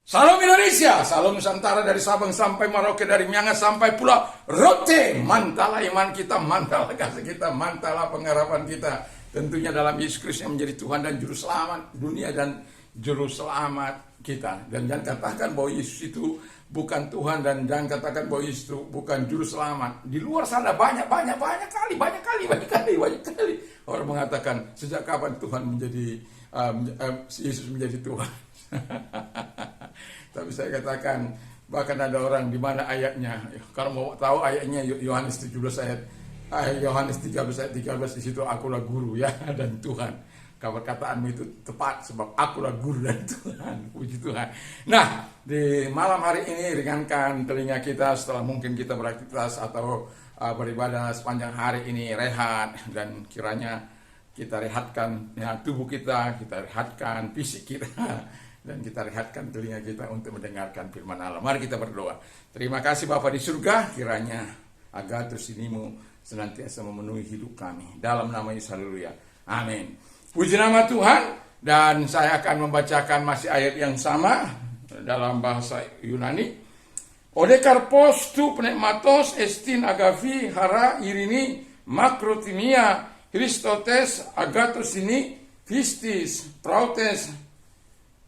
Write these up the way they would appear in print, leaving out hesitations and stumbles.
Salam Indonesia, salam Nusantara dari Sabang sampai Merauke, dari Miangas sampai Pulau Rote. Mantalah iman kita, mantalah kasih kita, mantalah pengharapan kita. Tentunya dalam Yesus Kristus yang menjadi Tuhan dan Juru Selamat dunia dan Juru Selamat kita. Dan jangan katakan bahwa Yesus itu bukan Tuhan, dan jangan katakan bahwa Yesus itu bukan Juru Selamat. Di luar sana banyak kali orang mengatakan, sejak kapan Tuhan menjadi Yesus menjadi Tuhan. Tapi saya katakan, bahkan ada orang di mana ayatnya, kalau mau tahu ayatnya Yohanes 17 ayat Yohanes 13 ayat 13, di situ akulah guru ya dan Tuhan. Perkataanmu itu tepat, sebab akulah guru dan Tuhan. Puji Tuhan. Nah, di malam hari ini ringankan telinga kita setelah mungkin kita beraktivitas atau beribadah sepanjang hari ini, rehat, dan kiranya kita rehatkan ya, tubuh kita rehatkan fisik kita, dan kita rehatkan telinga kita untuk mendengarkan firman Allah. Mari kita berdoa. Terima kasih Bapa di surga, kiranya agathos inimu senantiasa memenuhi hidup kami. Dalam nama Yesus, haleluya. Amin. Puji nama Tuhan. Dan saya akan membacakan masih ayat yang sama dalam bahasa Yunani. Odekarpos tu pneumatos estin agavi hara irini makrotimia Christotes agathos ini pistis prautes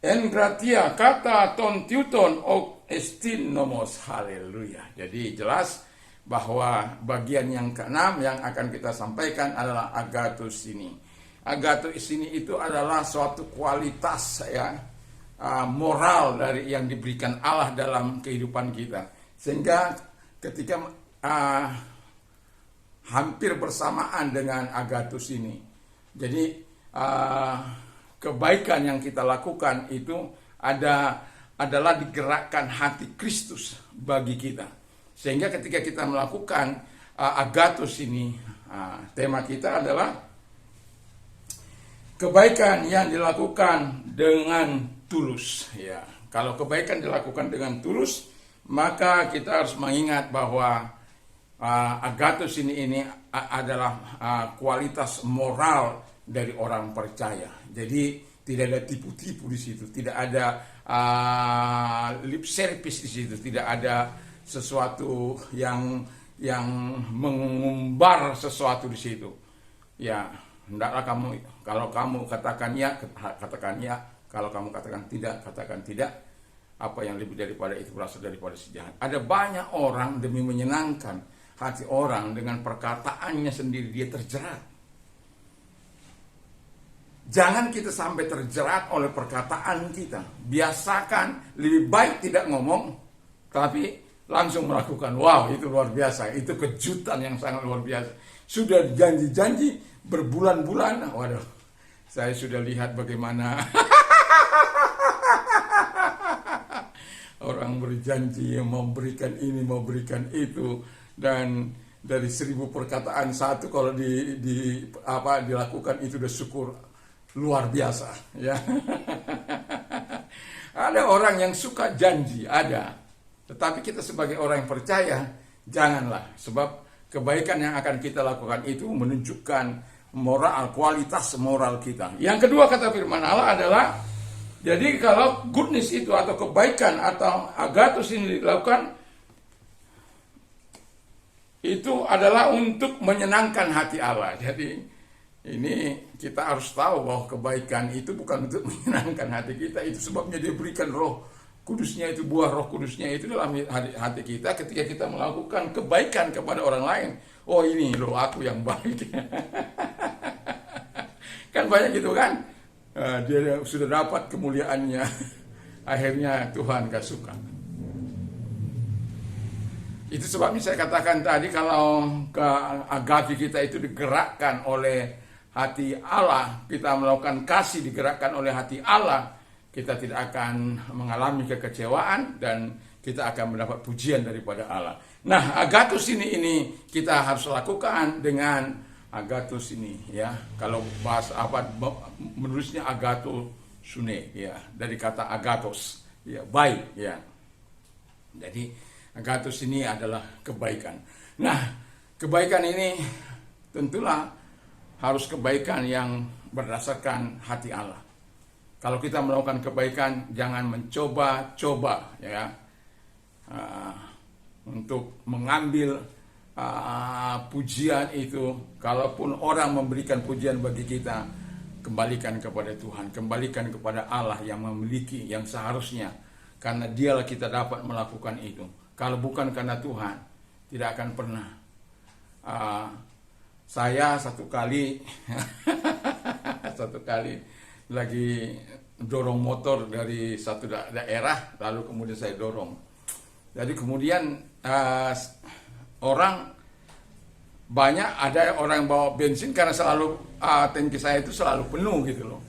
en gratia kata ton tiuton ok estin nomos. Haleluya. Jadi jelas bahwa bagian yang keenam yang akan kita sampaikan adalah agathos ini. Agathos ini itu adalah suatu kualitas ya, moral dari yang diberikan Allah dalam kehidupan kita. Sehingga ketika hampir bersamaan dengan agathos ini, jadi kebaikan yang kita lakukan itu adalah digerakkan hati Kristus bagi kita. Sehingga ketika kita melakukan agathos ini, tema kita adalah kebaikan yang dilakukan dengan tulus. Ya, kalau kebaikan dilakukan dengan tulus, maka kita harus mengingat bahwa agathos ini adalah kualitas moral dari orang percaya. Jadi tidak ada tipu-tipu di situ, tidak ada lip service di situ, tidak ada sesuatu yang mengumbar sesuatu di situ. Ya, hendaklah kamu, kalau kamu katakan ya, katakan ya. Kalau kamu katakan tidak, katakan tidak. Apa yang lebih daripada itu berasal daripada si jahat. Ada banyak orang demi menyenangkan hati orang dengan perkataannya sendiri dia terjerat. Jangan kita sampai terjerat oleh perkataan kita. Biasakan lebih baik tidak ngomong, tapi langsung melakukan. Wow, itu luar biasa. Itu kejutan yang sangat luar biasa. Sudah janji-janji berbulan-bulan. Waduh, saya sudah lihat bagaimana orang berjanji mau berikan ini, mau berikan itu, dan dari 1000 perkataan satu kalau dilakukan itu udah syukur luar biasa ya. Ada orang yang suka janji, ada. Tetapi kita sebagai orang yang percaya, janganlah, sebab kebaikan yang akan kita lakukan itu menunjukkan moral, kualitas moral kita. Yang kedua kata firman Allah adalah, jadi kalau goodness itu atau kebaikan atau agathos ini dilakukan, itu adalah untuk menyenangkan hati Allah. Jadi ini kita harus tahu bahwa kebaikan itu bukan untuk menyenangkan hati kita. Itu sebabnya dia berikan roh kudusnya, itu buah roh kudusnya itu dalam hati kita ketika kita melakukan kebaikan kepada orang lain. Oh, ini loh aku yang baik. Kan banyak gitu kan. Dia sudah dapat kemuliaannya. Akhirnya Tuhan gak suka. Itu sebabnya saya katakan tadi, kalau agathos kita itu digerakkan oleh hati Allah, kita melakukan kasih digerakkan oleh hati Allah, kita tidak akan mengalami kekecewaan dan kita akan mendapat pujian daripada Allah. Nah, agathos ini kita harus lakukan dengan agathos ini ya. Kalau bahasa menulisnya agathosune ya, dari kata agathos ya, baik ya. Jadi agathos ini adalah kebaikan. Nah, kebaikan ini tentulah harus kebaikan yang berdasarkan hati Allah. Kalau kita melakukan kebaikan, jangan mencoba-coba ya untuk mengambil pujian itu. Kalaupun orang memberikan pujian bagi kita, kembalikan kepada Tuhan, kembalikan kepada Allah yang memiliki, yang seharusnya, karena dialah kita dapat melakukan itu. Kalau bukan karena Tuhan, tidak akan pernah. Saya satu kali lagi dorong motor dari satu daerah, lalu kemudian saya dorong. Jadi kemudian ada orang yang bawa bensin karena selalu tangki saya itu selalu penuh gitu loh.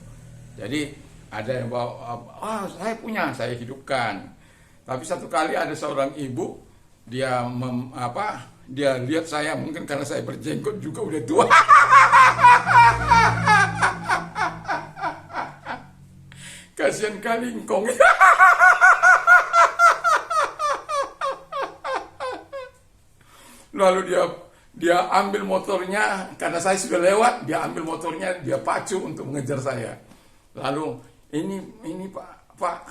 Jadi ada yang bawa, saya punya, saya hidupkan. Tapi satu kali ada seorang ibu, dia dia lihat saya, mungkin karena saya berjenggot juga udah tua. Kasihan kali engkong. Lalu dia ambil motornya, karena saya sudah lewat, dia ambil motornya, dia pacu untuk mengejar saya. Lalu ini Pak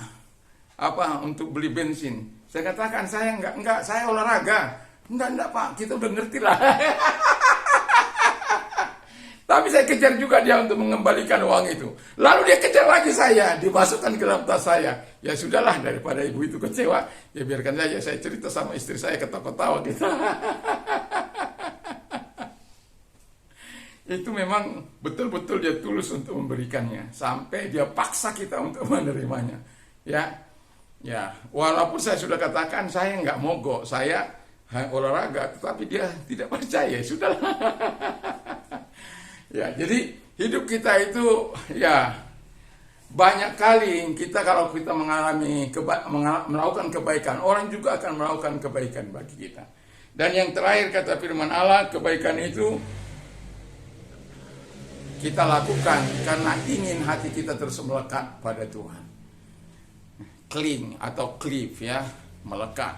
untuk beli bensin. Saya katakan, saya enggak, saya olahraga. Enggak Pak, kita udah ngerti lah. Tapi saya kejar juga dia untuk mengembalikan uang itu. Lalu dia kejar lagi saya, dimasukkan ke dalam tas saya. Ya sudahlah, daripada ibu itu kecewa, ya biarkan saja saya cerita sama istri saya, ketawa-ketawa gitu. Itu memang betul-betul dia tulus untuk memberikannya, sampai dia paksa kita untuk menerimanya. Ya, walaupun saya sudah katakan saya nggak mogok, saya olahraga, tetapi dia tidak percaya. Sudahlah. Ya, jadi hidup kita itu ya banyak kali kalau kita melakukan kebaikan, orang juga akan melakukan kebaikan bagi kita. Dan yang terakhir kata firman Allah, kebaikan itu kita lakukan karena ingin hati kita terus melekat pada Tuhan. Cling atau cleave ya, melekat.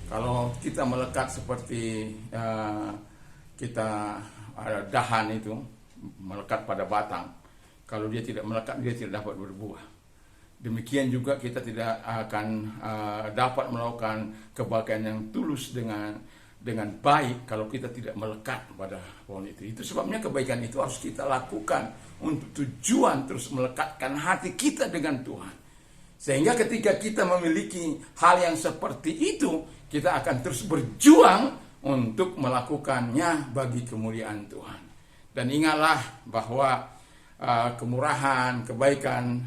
Kalau kita melekat seperti kita ada dahan itu melekat pada batang. Kalau dia tidak melekat, dia tidak dapat berbuah. Demikian juga kita tidak akan dapat melakukan kebaikan yang tulus dengan baik kalau kita tidak melekat pada pohon itu. Itu sebabnya kebaikan itu harus kita lakukan untuk tujuan terus melekatkan hati kita dengan Tuhan. Sehingga ketika kita memiliki hal yang seperti itu, kita akan terus berjuang untuk melakukannya bagi kemuliaan Tuhan. Dan ingatlah bahwa kemurahan, kebaikan,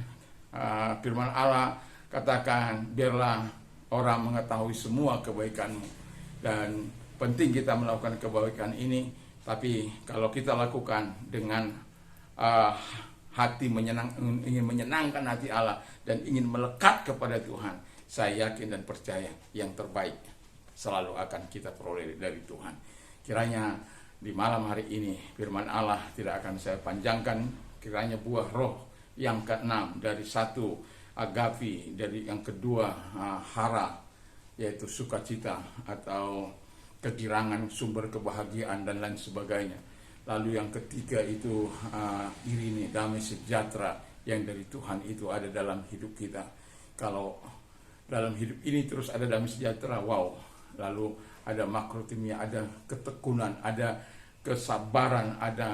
firman Allah katakan, biarlah orang mengetahui semua kebaikanmu. Dan penting kita melakukan kebaikan ini, tapi kalau kita lakukan dengan hati ingin menyenangkan hati Allah dan ingin melekat kepada Tuhan, saya yakin dan percaya yang terbaik selalu akan kita peroleh dari Tuhan. Kiranya di malam hari ini firman Allah tidak akan saya panjangkan. Kiranya buah roh yang keenam dari satu agapi, dari yang kedua hara, yaitu sukacita atau kegirangan, sumber kebahagiaan dan lain sebagainya. Lalu yang ketiga itu irine, damai sejahtera yang dari Tuhan itu ada dalam hidup kita. Kalau dalam hidup ini terus ada damai sejahtera, wow. Lalu ada makrotimia, ada ketekunan, ada kesabaran, ada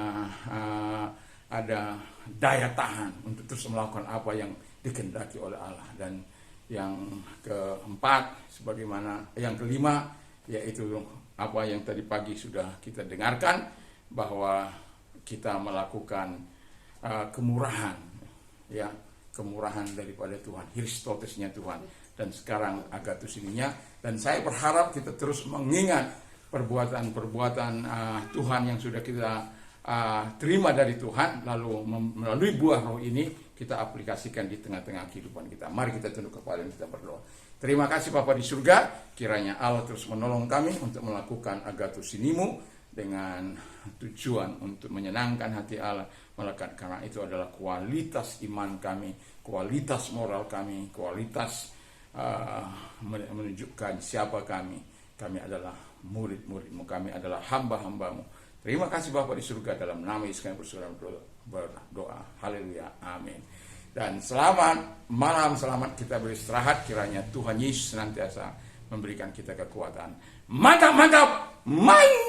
daya tahan untuk terus melakukan apa yang dikehendaki oleh Allah. Dan yang keempat, yang kelima, yaitu apa yang tadi pagi sudah kita dengarkan, bahwa kita melakukan kemurahan, ya, kemurahan daripada Tuhan, Christotesnya Tuhan, dan sekarang agathos ininya. Dan saya berharap kita terus mengingat perbuatan-perbuatan Tuhan yang sudah kita terima dari Tuhan, lalu melalui buah roh ini kita aplikasikan di tengah-tengah kehidupan kita. Mari kita tunduk kepala dan kita berdoa. Terima kasih Bapa di surga, kiranya Allah terus menolong kami untuk melakukan agathos inimu dengan tujuan untuk menyenangkan hati Allah, melekat, karena itu adalah kualitas iman kami, kualitas moral kami, kualitas menunjukkan siapa kami. Kami adalah murid-muridmu, kami adalah hamba-hambamu. Terima kasih Bapa di surga, dalam nama Yesus kami berdoa. Haleluya, amin. Dan selamat malam, selamat kita beristirahat. Kiranya Tuhan Yesus senantiasa memberikan kita kekuatan. Mantap, mantap, main!